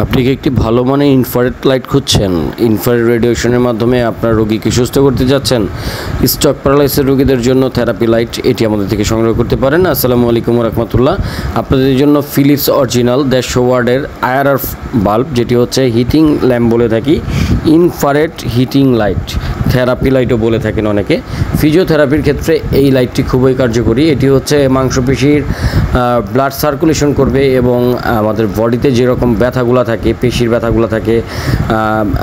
আপনি কি একটি ভালো মানের ইনফ্রারেড লাইট খুঁজছেন? ইনফ্রারেড রেডিয়েশনের মাধ্যমে আপনার রোগীকে সুস্থ করতে যাচ্ছেন? স্ট্রোক প্যারালাইসিস রোগীদের জন্য থেরাপি লাইট এটি আমাদের থেকে সংগ্রহ করতে পারেন। আসসালামু আলাইকুম রহমতুল্লাহ। আপনাদের জন্য ফিলিপস অরিজিনাল 150 ওয়াটের আইআরআর বাল্ব, যেটি হচ্ছে হিটিং ল্যাম্প বলে থাকি, ইনফ্রারেড হিটিং লাইট, থেরাপি লাইটও বলে থাকেন অনেকে। ফিজিওথেরাপির ক্ষেত্রে এই লাইটটি খুবই কার্যকরী। এটি হচ্ছে মাংসপেশির ব্লাড সার্কুলেশন করবে এবং আমাদের বডিতে যেরকম ব্যথাগুলো থাকে, পেশির ব্যথাগুলো থাকে,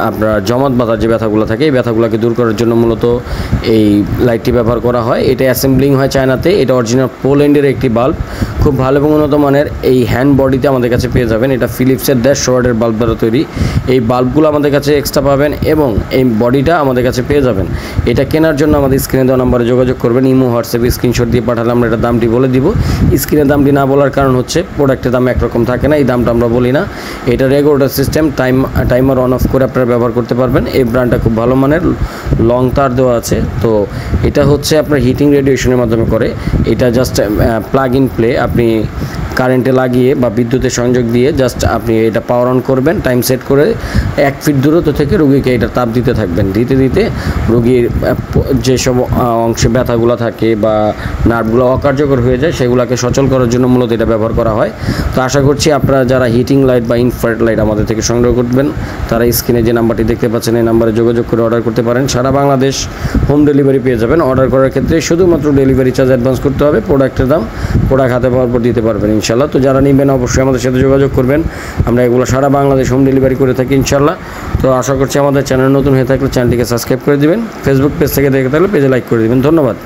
আপনার জমাট বাঁধার যে ব্যথাগুলো থাকে, এই ব্যথাগুলোকে দূর করার জন্য মূলত এই লাইটটি ব্যবহার করা হয়। এটা অ্যাসেম্বলিং হয় চায়নাতে। এটা অরিজিনাল পোল্যান্ডের একটি বাল্ব, খুব ভালো এবং উন্নত মানের। এই হ্যান্ড বডিতে আমাদের কাছে পেয়ে যাবেন। এটা ফিলিপসের 150 ওয়াটের বাল্ব দ্বারা তৈরি। এই বাল্বগুলো আমাদের কাছে এক্সট্রা পাবেন এবং এই বডিটা আমাদের কাছে পেয়ে যাবেন। এটা কেনার জন্য আমাদের স্ক্রিনে দেওয়া নাম্বারে যোগাযোগ করবেন। ইমো, হোয়াটসঅ্যাপে স্ক্রিনশট দিয়ে পাঠালে আমরা এটার দামটি বলে দিব। স্ক্রিনের দামটি না বলার কারণ হচ্ছে প্রোডাক্টের দাম একরকম থাকে না, এই দামটা আমরা বলি না। এটা regulator system, timer on of করে আপনারা ব্যবহার করতে পারবেন। এই ব্র্যান্ডটা খুব ভালো মানের, লং তার দেওয়া আছে। তো এটা হচ্ছে আপনার হিটিং রেডিয়েশনের মাধ্যমে করে। এটা জাস্ট প্লাগ ইন প্লে, আপনি কারেন্টে লাগিয়ে বা বিদ্যুতের সংযোগ দিয়ে জাস্ট আপনি এটা পাওয়ার অন করবেন, টাইম সেট করে 1 ফিট দূরত্ব থেকে রোগীকে এটা তাপ দিতে থাকবেন। দিতে দিতে রোগীর যেসব অংশে ব্যথাগুলো থাকে বা নার্ভগুলো অকার্যকর হয়ে যায়, সেগুলোকে সচল করার জন্য মূলত এটা ব্যবহার করা হয়। তো আশা করছি আপনারা যারা হিটিং লাইট বা ইনফ্রারেড লাইট আমাদের থেকে সংগ্রহ করবেন, তারা স্ক্রিনে যে নাম্বারটি দেখতে পাচ্ছেন এই নাম্বারে যোগাযোগ করে অর্ডার করতে পারেন। সারা বাংলাদেশ হোম ডেলিভারি পেয়ে যাবেন। অর্ডার করার ক্ষেত্রে শুধুমাত্র ডেলিভারি চার্জ অ্যাডভান্স করতে হবে। প্রোডাক্টের দাম প্রোডাক্ট হাতে পাওয়ার পর দিতে পারবেন ইনশাল্লাহ। তো যারা নেবেন অবশ্যই আমাদের সাথে যোগাযোগ করবেন। আমরা এগুলো সারা বাংলাদেশ হোম ডেলিভারি করে থাকি ইনশাল্লাহ। তো আশা করছি আমাদের চ্যানেল নতুন হয়ে থাকলে চ্যানেলটিকে সাবস্ক্রাইব করে দিবেন। ফেসবুক পেজ থেকে দেখে থাকলে পেজে লাইক করে দিবেন। ধন্যবাদ।